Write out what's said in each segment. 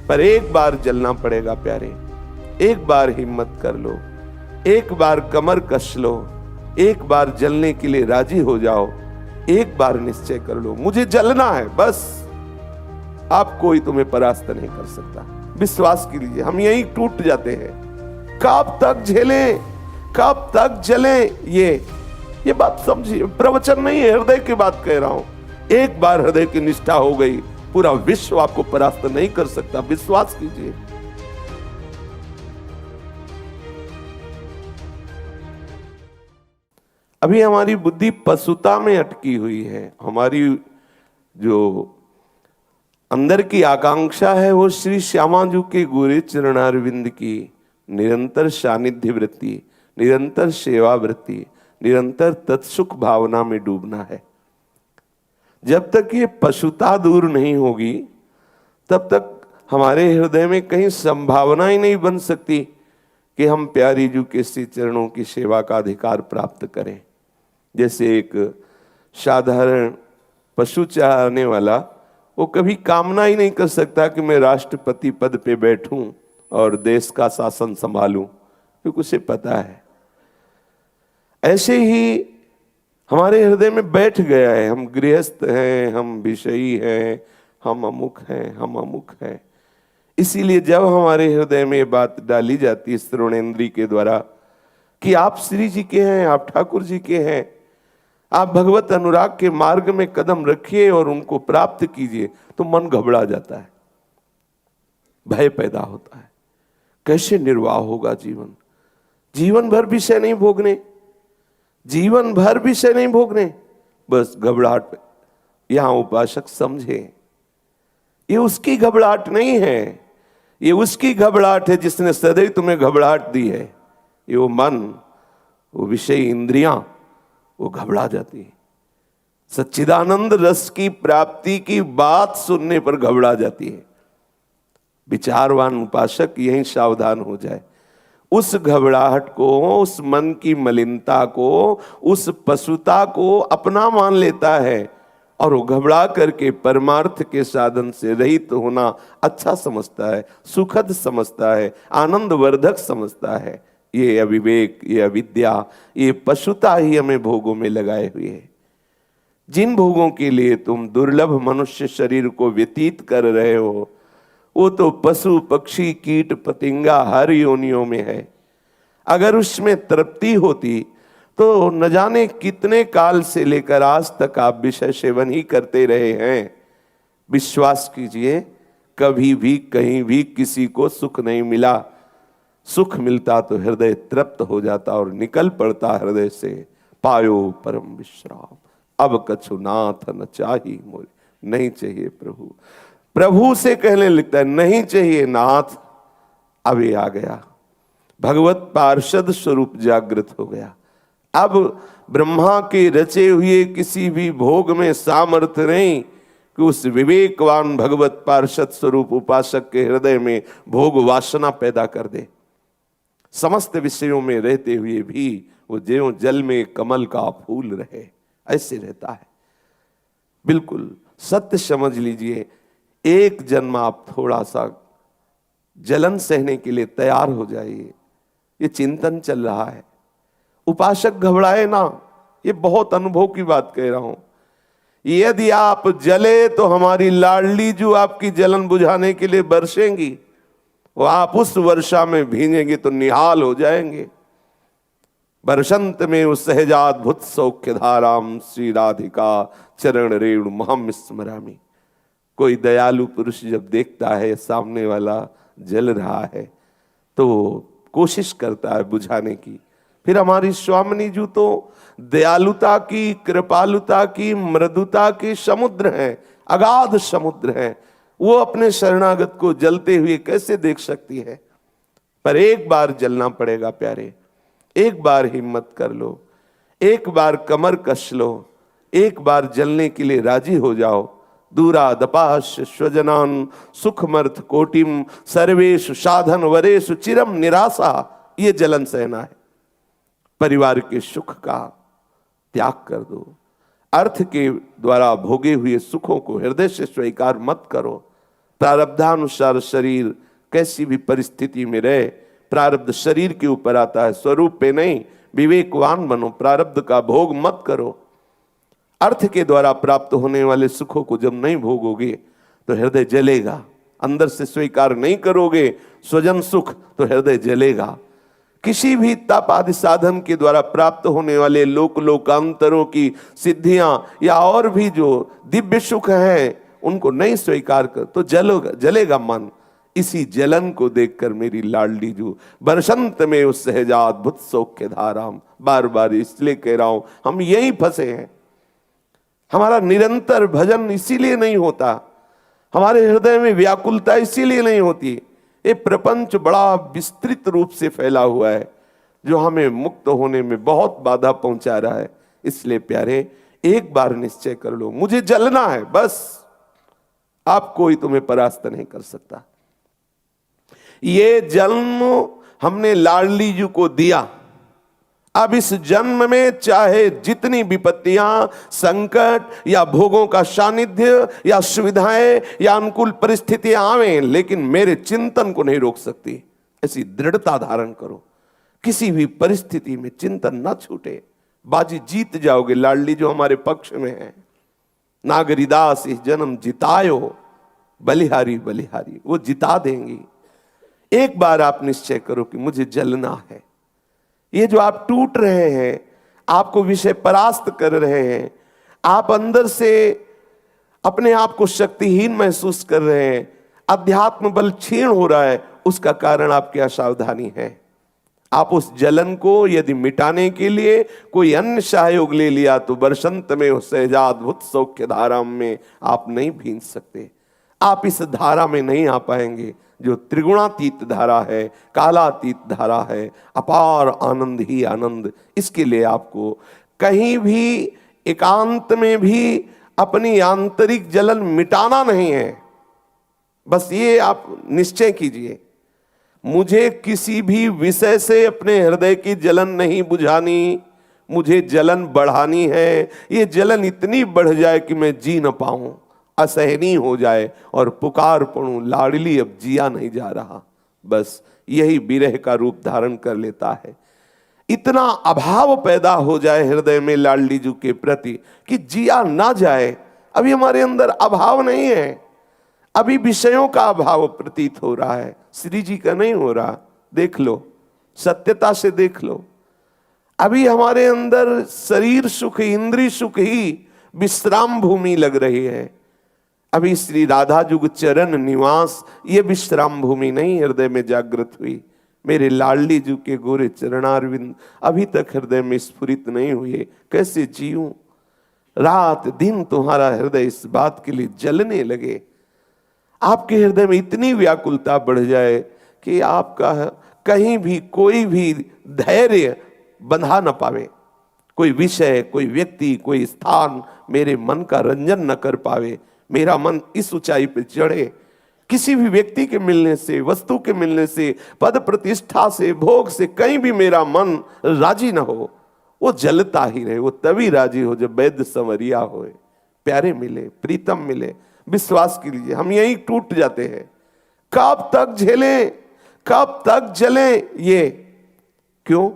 पर एक बार जलना पड़ेगा प्यारे, एक बार हिम्मत कर लो, एक बार कमर कस लो, एक बार जलने के लिए राजी हो जाओ, एक बार निश्चय कर लो मुझे जलना है बस। आप कोई तुम्हें परास्त नहीं कर सकता, विश्वास कीजिए। हम यहीं टूट जाते हैं, कब तक झेलें, कब तक जलें। ये बात समझिए, प्रवचन नहीं है, हृदय की बात कह रहा हूं। एक बार हृदय की निष्ठा हो गई, पूरा विश्व आपको परास्त नहीं कर सकता, विश्वास कीजिए। अभी हमारी बुद्धि पशुता में अटकी हुई है। हमारी जो अंदर की आकांक्षा है वो श्री श्यामाजू के गोरे चरणारविंद की निरंतर सानिध्य वृत्ति, निरंतर सेवा वृत्ति, निरंतर तत्सुख भावना में डूबना है। जब तक ये पशुता दूर नहीं होगी तब तक हमारे हृदय में कहीं संभावना ही नहीं बन सकती कि हम प्यारी जू के श्री चरणों की सेवा का अधिकार प्राप्त करें। जैसे एक साधारण पशु चाहने वाला, वो कभी कामना ही नहीं कर सकता कि मैं राष्ट्रपति पद पे बैठूं और देश का शासन संभालूं, क्योंकि उसे पता है। ऐसे ही हमारे हृदय में बैठ गया है, हम गृहस्थ हैं, हम विषयी हैं, हम अमुक हैं, हम अमुक हैं। इसीलिए जब हमारे हृदय में ये बात डाली जाती है श्रवणेन्द्रिय के द्वारा कि आप श्री जी के हैं, आप ठाकुर जी के हैं, आप भगवत अनुराग के मार्ग में कदम रखिए और उनको प्राप्त कीजिए, तो मन घबरा जाता है, भय पैदा होता है। कैसे निर्वाह होगा जीवन? जीवन भर विषय नहीं भोगने, जीवन भर विषय नहीं भोगने, बस घबराहट। यहां उपासक समझे, ये उसकी घबराहट नहीं है, ये उसकी घबराहट है जिसने सदैव तुम्हें घबराहट दी है। ये वो मन, वो विषय इंद्रियां, वो घबरा जाती है। सच्चिदानंद रस की प्राप्ति की बात सुनने पर घबरा जाती है। विचारवान उपासक यहीं सावधान हो जाए। उस घबराहट को, उस मन की मलिनता को, उस पशुता को अपना मान लेता है और वो घबरा करके परमार्थ के साधन से रहित होना अच्छा समझता है, सुखद समझता है, आनंदवर्धक समझता है। ये अविवेक, ये अविद्या, ये पशुता ही हमें भोगों में लगाए हुए है। जिन भोगों के लिए तुम दुर्लभ मनुष्य शरीर को व्यतीत कर रहे हो, वो तो पशु पक्षी कीट पतिंगा हर योनियों में है। अगर उसमें तृप्ति होती तो न जाने कितने काल से लेकर आज तक आप विषय सेवन ही करते रहे हैं। विश्वास कीजिए, कभी भी कहीं भी किसी को सुख नहीं मिला। सुख मिलता तो हृदय तृप्त हो जाता और निकल पड़ता हृदय से, पायो परम विश्राम, अब कछु नाथ न चाही मोरे। नहीं चाहिए प्रभु, प्रभु से कहने लगता है नहीं चाहिए नाथ। अब ये आ गया, भगवत पार्षद स्वरूप जागृत हो गया। अब ब्रह्मा के रचे हुए किसी भी भोग में सामर्थ्य नहीं कि उस विवेकवान भगवत पार्षद स्वरूप उपासक के हृदय में भोग वासना पैदा कर दे। समस्त विषयों में रहते हुए भी वो ज्यों जल में कमल का फूल रहे, ऐसे रहता है। बिल्कुल सत्य समझ लीजिए। एक जन्म आप थोड़ा सा जलन सहने के लिए तैयार हो जाइए। ये चिंतन चल रहा है, उपासक घबराए ना। ये बहुत अनुभव की बात कह रहा हूं। यदि आप जले तो हमारी लाडली जो आपकी जलन बुझाने के लिए बरसेंगी, वो आप उस वर्षा में भीगेंगे तो निहाल हो जाएंगे। बरसंत में उस सहजाद्भुत सौख्य धाराम श्री राधिका चरण रेणु महम स्मरामी। कोई दयालु पुरुष जब देखता है सामने वाला जल रहा है तो कोशिश करता है बुझाने की। फिर हमारी स्वामिनी जी तो दयालुता की, कृपालुता की, मृदुता की समुद्र हैं, अगाध समुद्र हैं। वो अपने शरणागत को जलते हुए कैसे देख सकती है? पर एक बार जलना पड़ेगा प्यारे, एक बार हिम्मत कर लो, एक बार कमर कस लो, एक बार जलने के लिए राजी हो जाओ। दूरा दपाश स्वजनान सुखमर्थ कोटिम सर्वेषु साधन वरेषु चिरम निराशा। ये जलन सहना है। परिवार के सुख का त्याग कर दो। अर्थ के द्वारा भोगे हुए सुखों को हृदय से स्वीकार मत करो। प्रारब्धानुसार शरीर कैसी भी परिस्थिति में रहे, प्रारब्ध शरीर के ऊपर आता है, स्वरूप पे नहीं। विवेकवान बनो, प्रारब्ध का भोग मत करो। अर्थ के द्वारा प्राप्त होने वाले सुखों को जब नहीं भोगोगे तो हृदय जलेगा, अंदर से स्वीकार नहीं करोगे स्वजन सुख तो हृदय जलेगा। किसी भी तप आदि साधन के द्वारा प्राप्त होने वाले लोकांतरों की सिद्धियां या और भी जो दिव्य सुख हैं उनको नहीं स्वीकार कर तो जलेगा मन। इसी जलन को देखकर मेरी लाडली जू बरसंत में उस सहजाद्भुत सौख्य धाराम, बार बार इसलिए कह रहा हूं हम यहीं फंसे हैं। हमारा निरंतर भजन इसीलिए नहीं होता, हमारे हृदय में व्याकुलता इसीलिए नहीं होती। ये प्रपंच बड़ा विस्तृत रूप से फैला हुआ है जो हमें मुक्त होने में बहुत बाधा पहुंचा रहा है। इसलिए प्यारे, एक बार निश्चय कर लो, मुझे जलना है बस, आप कोई तुम्हें परास्त नहीं कर सकता। ये जन्म हमने लाडली जी को दिया, अब इस जन्म में चाहे जितनी विपत्तियां, संकट या भोगों का सानिध्य या सुविधाएं या अनुकूल परिस्थितियां आवें, लेकिन मेरे चिंतन को नहीं रोक सकती। ऐसी दृढ़ता धारण करो, किसी भी परिस्थिति में चिंतन न छूटे। बाजी जीत जाओगे, लाडली जो हमारे पक्ष में है। नागरिदास इस जन्म जितायो, बलिहारी बलिहारी, वो जिता देंगी। एक बार आप निश्चय करो कि मुझे जलना है। ये जो आप टूट रहे हैं, आपको विषय परास्त कर रहे हैं, आप अंदर से अपने आप को शक्तिहीन महसूस कर रहे हैं, अध्यात्म बल क्षीण हो रहा है, उसका कारण आपकी असावधानी है। आप उस जलन को यदि मिटाने के लिए कोई अन्य सहयोग ले लिया तो बरसंत में उस सहजाद्भुत सौख्य धारा में आप नहीं भींज सकते। आप इस धारा में नहीं आ पाएंगे जो त्रिगुणातीत धारा है, कालातीत धारा है, अपार आनंद ही आनंद। इसके लिए आपको कहीं भी एकांत में भी अपनी आंतरिक जलन मिटाना नहीं है। बस ये आप निश्चय कीजिए, मुझे किसी भी विषय से अपने हृदय की जलन नहीं बुझानी, मुझे जलन बढ़ानी है। ये जलन इतनी बढ़ जाए कि मैं जी न पाऊं, असहनीय हो जाए और पुकार पड़ूं, लाडली अब जिया नहीं जा रहा। बस यही विरह का रूप धारण कर लेता है। इतना अभाव पैदा हो जाए हृदय में लाडली जी के प्रति कि जिया ना जाए। अभी हमारे अंदर अभाव नहीं है, अभी विषयों का अभाव प्रतीत हो रहा है, श्री जी का नहीं हो रहा। देख लो, सत्यता से देख लो। अभी हमारे अंदर शरीर सुख, इंद्रिय सुख ही विश्राम भूमि लग रही है। अभी श्री राधा जुग चरण निवास ये विश्राम भूमि नहीं हृदय में जागृत हुई। मेरे लाडली जी के गोरे चरणारविंद अभी तक हृदय में स्फुरित नहीं हुए। कैसे जीऊं? रात दिन तुम्हारा हृदय इस बात के लिए जलने लगे, आपके हृदय में इतनी व्याकुलता बढ़ जाए कि आपका कहीं भी कोई भी धैर्य बंधा न पावे। कोई विषय, कोई व्यक्ति, कोई स्थान मेरे मन का रंजन न कर पावे। मेरा मन इस ऊंचाई पे चढ़े, किसी भी व्यक्ति के मिलने से, वस्तु के मिलने से, पद प्रतिष्ठा से, भोग से कहीं भी मेरा मन राजी न हो। वो जलता ही रहे। वो तभी राजी हो जब वैद्य संवरिया होए, प्यारे मिले, प्रीतम मिले। विश्वास कीजिए हम यही टूट जाते हैं। कब तक झेलें, कब तक जलें? ये क्यों?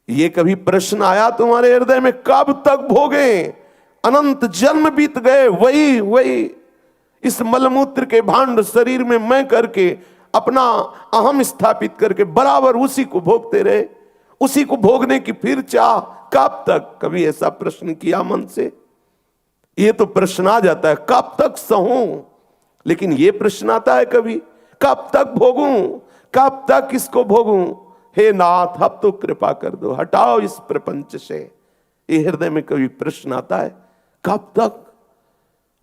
ये कभी प्रश्न आया तुम्हारे हृदय में? कब तक भोगें? अनंत जन्म बीत गए, वही इस मलमूत्र के भांड शरीर में मैं करके अपना अहम स्थापित करके बराबर उसी को भोगते रहे, उसी को भोगने की फिर चाह। कब तक? कभी ऐसा प्रश्न किया मन से? ये तो प्रश्न आ जाता है कब तक सहूं, लेकिन ये प्रश्न आता है कभी कब तक भोगूं, कब तक इसको भोगूं? हे नाथ अब तो कृपा कर दो, हटाओ इस प्रपंच से। ये हृदय में कभी प्रश्न आता है कब तक?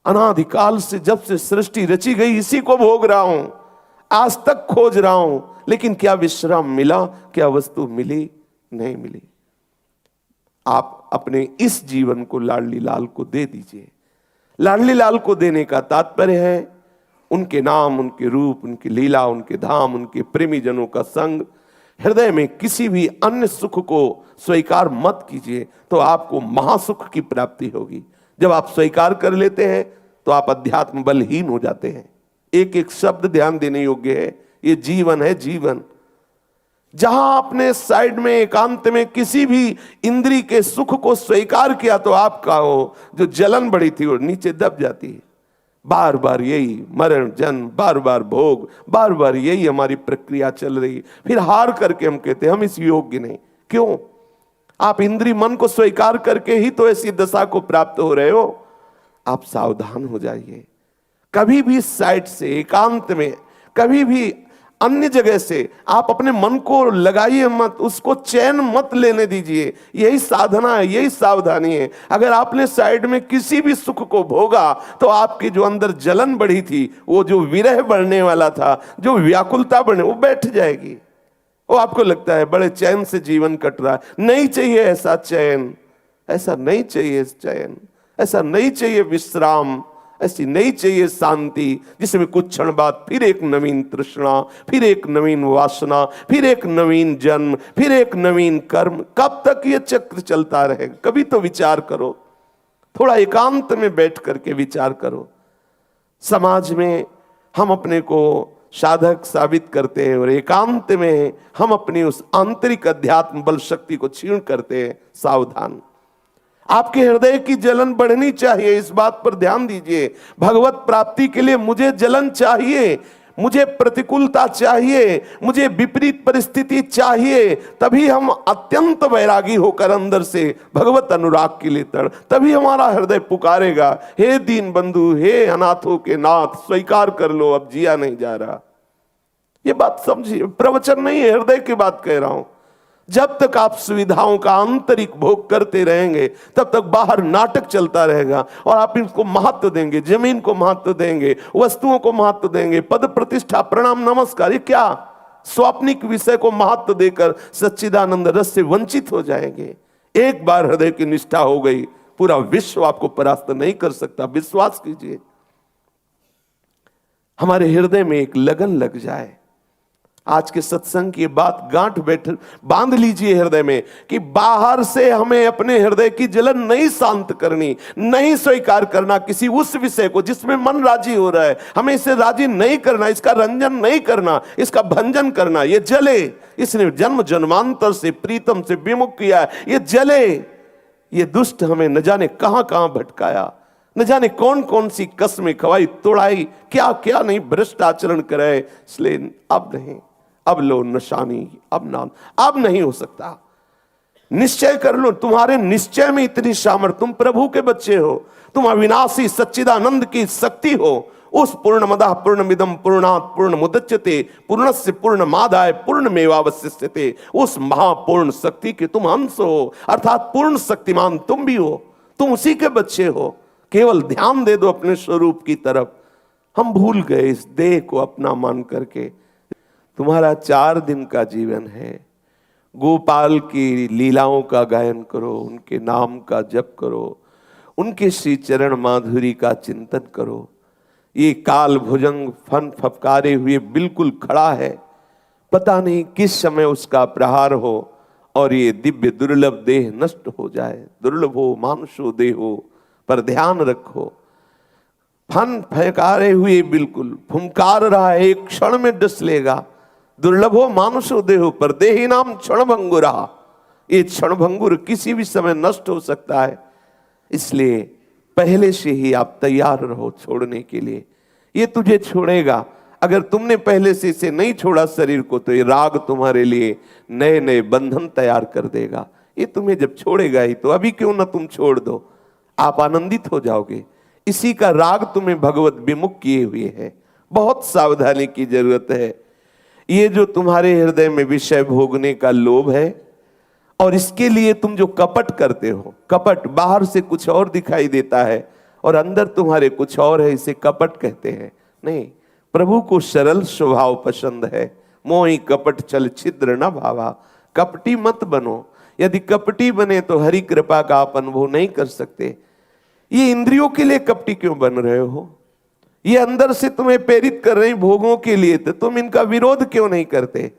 अनादिकाल से जब से सृष्टि रची गई इसी को भोग रहा हूं, आज तक खोज रहा हूं, लेकिन क्या विश्राम मिला? क्या वस्तु मिली? नहीं मिली। आप अपने इस जीवन को लाडली लाल को दे दीजिए। लाडली लाल को देने का तात्पर्य है उनके नाम, उनके रूप, उनकी लीला, उनके धाम, उनके प्रेमी जनों का संग। हृदय में किसी भी अन्य सुख को स्वीकार मत कीजिए, तो आपको महासुख की प्राप्ति होगी। जब आप स्वीकार कर लेते हैं तो आप अध्यात्म बलहीन हो जाते हैं। एक एक शब्द ध्यान देने योग्य है। ये जीवन है, जीवन। जहां आपने साइड में एकांत में किसी भी इंद्री के सुख को स्वीकार किया तो आपका वो जो जलन बढ़ी थी वो नीचे दब जाती है। बार बार यही मरण जन्म, बार बार भोग, बार बार यही हमारी प्रक्रिया चल रही। फिर हार करके हम कहते हैं हम इस योग्य नहीं। क्यों? आप इंद्री मन को स्वीकार करके ही तो ऐसी दशा को प्राप्त हो रहे हो। आप सावधान हो जाइए। कभी भी साइड से, एकांत में, कभी भी अन्य जगह से आप अपने मन को लगाइए मत, उसको चैन मत लेने दीजिए। यही साधना है, यही सावधानी है। अगर आपने साइड में किसी भी सुख को भोगा तो आपकी जो अंदर जलन बढ़ी थी, वो जो विरह बढ़ने वाला था, जो व्याकुलता बढ़ने, वो बैठ जाएगी। वो आपको लगता है बड़े चैन से जीवन कट रहा है। नहीं चाहिए ऐसा चैन, ऐसा नहीं चाहिए चैन, ऐसा नहीं चाहिए विश्राम, ऐसी नहीं चाहिए शांति जिसमें कुछ क्षण बाद फिर एक नवीन तृष्णा, फिर एक नवीन वासना, फिर एक नवीन जन्म, फिर एक नवीन कर्म। कब तक ये चक्र चलता रहेगा? कभी तो विचार करो, थोड़ा एकांत में बैठ करके विचार करो। समाज में हम अपने को साधक साबित करते हैं और एकांत में हम अपनी उस आंतरिक अध्यात्म बल शक्ति को क्षीण करते हैं। सावधान। आपके हृदय की जलन बढ़नी चाहिए, इस बात पर ध्यान दीजिए। भगवत प्राप्ति के लिए मुझे जलन चाहिए, मुझे प्रतिकूलता चाहिए, मुझे विपरीत परिस्थिति चाहिए, तभी हम अत्यंत वैरागी होकर अंदर से भगवत अनुराग के लिए तभी हमारा हृदय पुकारेगा, हे दीन बंधु, हे अनाथों के नाथ, स्वीकार कर लो, अब जिया नहीं जा रहा। ये बात समझिए, प्रवचन नहीं है, हृदय की बात कह रहा हूं। जब तक आप सुविधाओं का आंतरिक भोग करते रहेंगे तब तक बाहर नाटक चलता रहेगा और आप इसको महत्व देंगे, जमीन को महत्व देंगे, वस्तुओं को महत्व देंगे, पद प्रतिष्ठा प्रणाम नमस्कार, ये क्या स्वाप्निक विषय को महत्व देकर सच्चिदानंद रस से वंचित हो जाएंगे। एक बार हृदय की निष्ठा हो गई, पूरा विश्व आपको परास्त नहीं कर सकता। विश्वास कीजिए। हमारे हृदय में एक लगन लग जाए। आज के सत्संग की बात गांठ बैठ बांध लीजिए हृदय में कि बाहर से हमें अपने हृदय की जलन नहीं शांत करनी, नहीं स्वीकार करना किसी उस विषय को जिसमें मन राजी हो रहा है। हमें इसे राजी नहीं करना, इसका रंजन नहीं करना, इसका भंजन करना। ये जले, इसने जन्म जन्मांतर से प्रीतम से विमुख किया है, ये जले। ये दुष्ट हमें न जाने कहां कहां भटकाया, न जाने कौन कौन सी कसमें खवाई, तोड़ाई, क्या क्या नहीं भ्रष्ट आचरण कराए। इसलिए अब नहीं, अब लो नशानी, अब नहीं हो सकता। निश्चय कर लो, तुम्हारे निश्चय में इतनी सामर्थ्य, तुम प्रभु के बच्चे हो, तुम अविनाशी सच्चिदानंद की शक्ति हो। उस पूर्णमदः पूर्णमिदं पूर्णात् पूर्णमुदच्यते पूर्णस्य पूर्णमादाय पूर्णमेवावशिष्यते, उस महापूर्ण शक्ति के तुम अंश हो, अर्थात पूर्ण शक्तिमान तुम भी हो, तुम उसी के बच्चे हो। केवल ध्यान दे दो अपने स्वरूप की तरफ। हम भूल गए इस देह को अपना मान करके। तुम्हारा 4 दिन का जीवन है, गोपाल की लीलाओं का गायन करो, उनके नाम का जप करो, उनके श्री चरण माधुरी का चिंतन करो। ये काल भुजंग फन फफकारे हुए बिल्कुल खड़ा है, पता नहीं किस समय उसका प्रहार हो और ये दिव्य दुर्लभ देह नष्ट हो जाए। दुर्लभ हो मानुषो देहो, पर ध्यान रखो, फन फकारे हुए बिल्कुल फुंकार रहा है, एक क्षण में डस लेगा। दुर्लभो मानुषो देहो, पर देही नाम क्षण भंगुरा। ये क्षण भंगुर किसी भी समय नष्ट हो सकता है, इसलिए पहले से ही आप तैयार रहो छोड़ने के लिए। ये तुझे छोड़ेगा। अगर तुमने पहले से इसे नहीं छोड़ा शरीर को, तो ये राग तुम्हारे लिए नए नए बंधन तैयार कर देगा। ये तुम्हें जब छोड़ेगा ही, तो अभी क्यों ना तुम छोड़ दो, आप आनंदित हो जाओगे। इसी का राग तुम्हें भगवत विमुख किए हुए है। बहुत सावधानी की जरूरत है। ये जो तुम्हारे हृदय में विषय भोगने का लोभ है, और इसके लिए तुम जो कपट करते हो, कपट बाहर से कुछ और दिखाई देता है और अंदर तुम्हारे कुछ और है, इसे कपट कहते हैं। नहीं, प्रभु को सरल स्वभाव पसंद है। मोहि कपट छल छिद्र न भावा। कपटी मत बनो। यदि कपटी बने तो हरि कृपा का आप अनुभव नहीं कर सकते। ये इंद्रियों के लिए कपटी क्यों बन रहे हो? ये अंदर से तुम्हें प्रेरित कर रही भोगों के लिए, तो तुम इनका विरोध क्यों नहीं करते?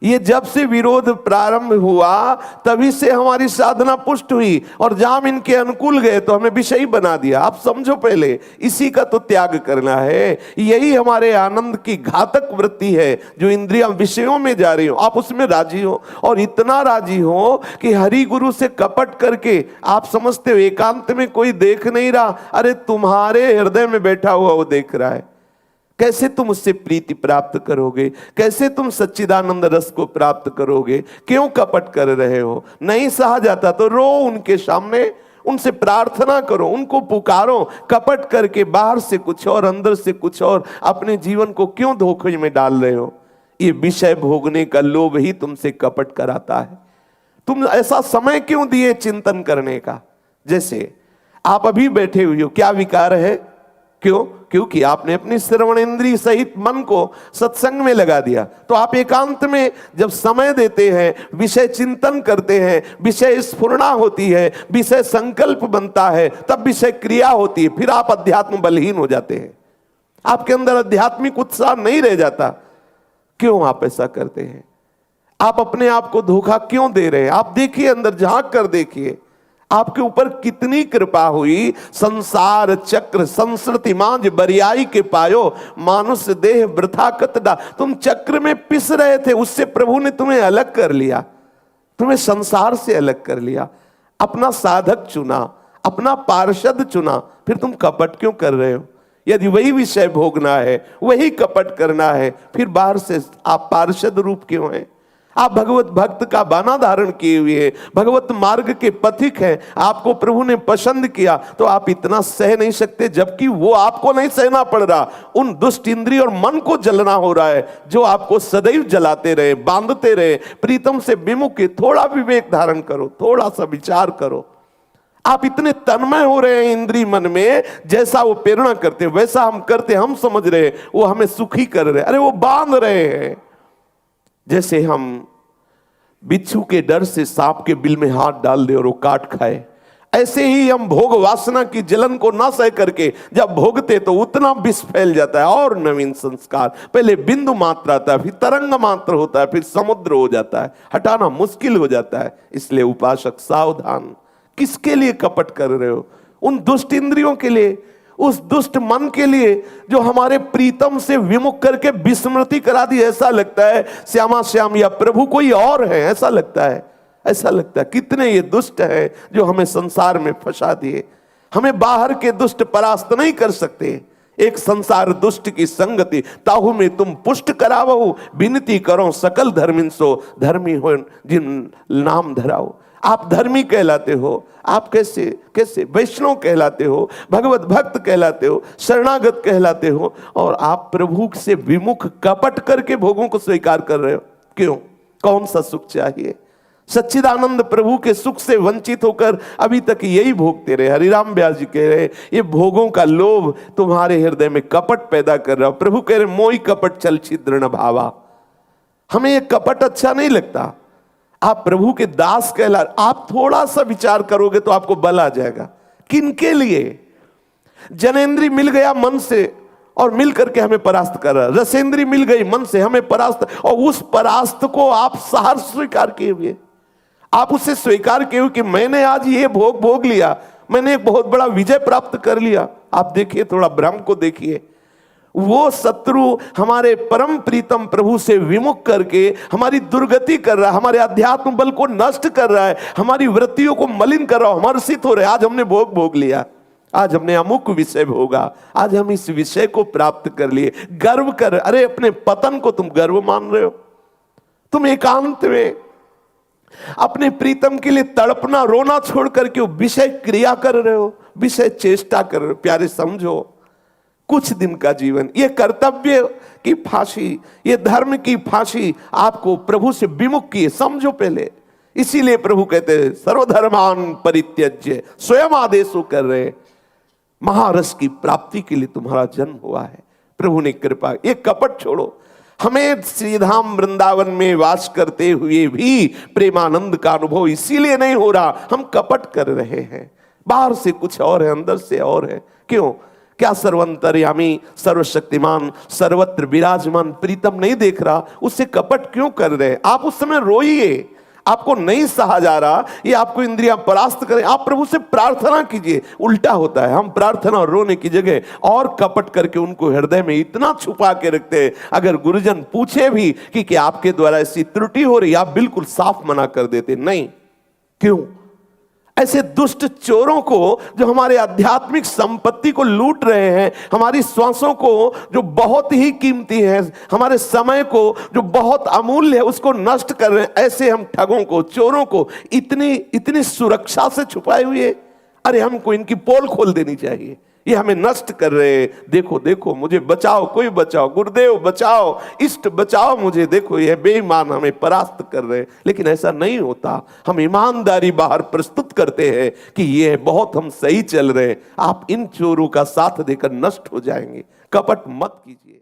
ये जब से विरोध प्रारंभ हुआ तभी से हमारी साधना पुष्ट हुई, और जब हम इनके अनुकूल गए तो हमें विषयी बना दिया। आप समझो, पहले इसी का तो त्याग करना है। यही हमारे आनंद की घातक वृत्ति है, जो इंद्रियां विषयों में जा रही हो, आप उसमें राजी हो, और इतना राजी हो कि हरि गुरु से कपट करके आप समझते हो एकांत में कोई देख नहीं रहा। अरे तुम्हारे हृदय में बैठा हुआ वो देख रहा है। कैसे तुम उससे प्रीति प्राप्त करोगे? कैसे तुम सच्चिदानंद रस को प्राप्त करोगे? क्यों कपट कर रहे हो? नहीं सहा जाता तो रो उनके सामने, उनसे प्रार्थना करो, उनको पुकारो। कपट करके बाहर से कुछ और अंदर से कुछ और अपने जीवन को क्यों धोखे में डाल रहे हो? ये विषय भोगने का लोभ ही तुमसे कपट कराता है। तुम ऐसा समय क्यों दिए चिंतन करने का? जैसे आप अभी बैठे हुए हो, क्या विकार है? क्यों? क्योंकि आपने अपनी श्रवण इंद्रिय सहित मन को सत्संग में लगा दिया। तो आप एकांत में जब समय देते हैं, विषय चिंतन करते हैं, विषय स्फुरणा होती है, विषय संकल्प बनता है, तब विषय क्रिया होती है, फिर आप अध्यात्म बलहीन हो जाते हैं। आपके अंदर आध्यात्मिक उत्साह नहीं रह जाता। क्यों आप ऐसा करते हैं? आप अपने आप को धोखा क्यों दे रहे हैं? आप देखिए, अंदर झांक कर देखिए, आपके ऊपर कितनी कृपा हुई। संसार चक्र संस्कृति मांझ बरियाई के पायो, मानुष देह वृथा कतडा। तुम चक्र में पिस रहे थे, उससे प्रभु ने तुम्हें अलग कर लिया, तुम्हें संसार से अलग कर लिया, अपना साधक चुना, अपना पार्षद चुना। फिर तुम कपट क्यों कर रहे हो? यदि वही विषय भोगना है, वही कपट करना है, फिर बाहर से आप पार्षद रूप क्यों हैं? आप भगवत भक्त का बाना धारण किए हुए हैं, भगवत मार्ग के पथिक हैं, आपको प्रभु ने पसंद किया, तो आप इतना सह नहीं सकते, जबकि वो आपको नहीं सहना पड़ रहा। उन दुष्ट इंद्रिय और मन को जलना हो रहा है, जो आपको सदैव जलाते रहे, बांधते रहे, प्रीतम से विमुख। थोड़ा विवेक धारण करो, थोड़ा सा विचार करो। आप इतने तन्मय हो रहे हैं इंद्रिय मन में, जैसा वो प्रेरणा करते वैसा हम करते, हम समझ रहे वो हमें सुखी कर रहे, अरे वो बांध रहे हैं। जैसे हम बिच्छू के डर से सांप के बिल में हाथ डाल दे और वो काट खाए, ऐसे ही हम भोग वासना की जलन को ना सह करके जब भोगते तो उतना विष फैल जाता है। और नवीन संस्कार, पहले बिंदु मात्र आता है, फिर तरंग मात्र होता है, फिर समुद्र हो जाता है, हटाना मुश्किल हो जाता है। इसलिए उपासक सावधान। किसके लिए कपट कर रहे हो? उन दुष्ट इंद्रियों के लिए, उस दुष्ट मन के लिए जो हमारे प्रीतम से विमुख करके विस्मृति करा दी। ऐसा लगता है श्यामा श्याम या प्रभु कोई और है, ऐसा लगता है, ऐसा लगता है। कितने ये दुष्ट हैं जो हमें संसार में फंसा दिए। हमें बाहर के दुष्ट परास्त नहीं कर सकते। एक संसार दुष्ट की संगति ताहू में तुम पुष्ट करावो, विनती करो सकल धर्मिन सो, धर्मी हो जिन नाम धराओ। आप धर्मी कहलाते हो, आप कैसे कैसे वैष्णव कहलाते हो, भगवत भक्त कहलाते हो, शरणागत कहलाते हो, और आप प्रभु से विमुख कपट करके भोगों को स्वीकार कर रहे हो। क्यों? कौन सा सुख चाहिए? सच्चिदानंद प्रभु के सुख से वंचित होकर अभी तक यही भोगते रहे। हरिराम व्यास जी कह रहे, ये भोगों का लोभ तुम्हारे हृदय में कपट पैदा कर रहा। प्रभु कह रहे, मोई कपट चल छिद्र न भावा। हमें ये कपट अच्छा नहीं लगता। आप प्रभु के दास कहला, आप थोड़ा सा विचार करोगे तो आपको बल आ जाएगा। किनके लिए? जनेंद्री मिल गया मन से और मिल करके हमें परास्त कर रहा, रसेंद्री मिल गई मन से हमें परास्त, और उस परास्त को आप सहर्ष स्वीकार किए हुए, आप उसे स्वीकार किए हुए कि मैंने आज ये भोग भोग लिया, मैंने एक बहुत बड़ा विजय प्राप्त कर लिया। आप देखिए, थोड़ा भ्रम को देखिए। वो शत्रु हमारे परम प्रीतम प्रभु से विमुख करके हमारी दुर्गति कर रहा है, हमारे अध्यात्म बल को नष्ट कर रहा है, हमारी वृत्तियों को मलिन कर रहा है, हर्षित हो रहे। आज हमने भोग भोग लिया, आज हमने अमुक विषय भोगा, आज हम इस विषय को प्राप्त कर लिए, गर्व कर। अरे अपने पतन को तुम गर्व मान रहे हो? तुम एकांत में अपने प्रीतम के लिए तड़पना रोना छोड़ करके विषय क्रिया कर रहे हो, विषय चेष्टा कर रहे हो। प्यारे समझो, कुछ दिन का जीवन, ये कर्तव्य की फांसी, ये धर्म की फांसी आपको प्रभु से विमुख किए, समझो पहले। इसीलिए प्रभु कहते हैं सर्वधर्मान परित्यज्य, स्वयं आदेश कर रहे, महारस की प्राप्ति के लिए तुम्हारा जन्म हुआ है। प्रभु ने कृपा, ये कपट छोड़ो। हमें श्रीधाम वृंदावन में वास करते हुए भी प्रेमानंद का अनुभव इसीलिए नहीं हो रहा, हम कपट कर रहे हैं। बाहर से कुछ और है, अंदर से और है। क्यों? क्या सर्वंतर्यामी, सर्वशक्तिमान, सर्वत्र विराजमान प्रीतम नहीं देख रहा? उससे कपट क्यों कर रहे? आप उस समय रोइए, आपको नहीं सहा जा रहा, ये आपको इंद्रियां परास्त करें, आप प्रभु से प्रार्थना कीजिए। उल्टा होता है, हम प्रार्थना और रोने की जगह और कपट करके उनको हृदय में इतना छुपा के रखते हैं। अगर गुरुजन पूछे भी कि क्या आपके द्वारा ऐसी त्रुटि हो रही, आप बिल्कुल साफ मना कर देते, नहीं। क्यों? ऐसे दुष्ट चोरों को, जो हमारे आध्यात्मिक संपत्ति को लूट रहे हैं, हमारी श्वासों को जो बहुत ही कीमती है, हमारे समय को जो बहुत अमूल्य है, उसको नष्ट कर रहे हैं, ऐसे हम ठगों को, चोरों को इतनी सुरक्षा से छुपाए हुए, अरे हमको इनकी पोल खोल देनी चाहिए, ये हमें नष्ट कर रहे हैं। देखो देखो, मुझे बचाओ, कोई बचाओ, गुरुदेव बचाओ, इष्ट बचाओ मुझे, देखो ये बेईमान हमें परास्त कर रहे हैं। लेकिन ऐसा नहीं होता, हम ईमानदारी बाहर प्रस्तुत करते हैं कि ये बहुत हम सही चल रहे हैं। आप इन चोरों का साथ देकर नष्ट हो जाएंगे। कपट मत कीजिए।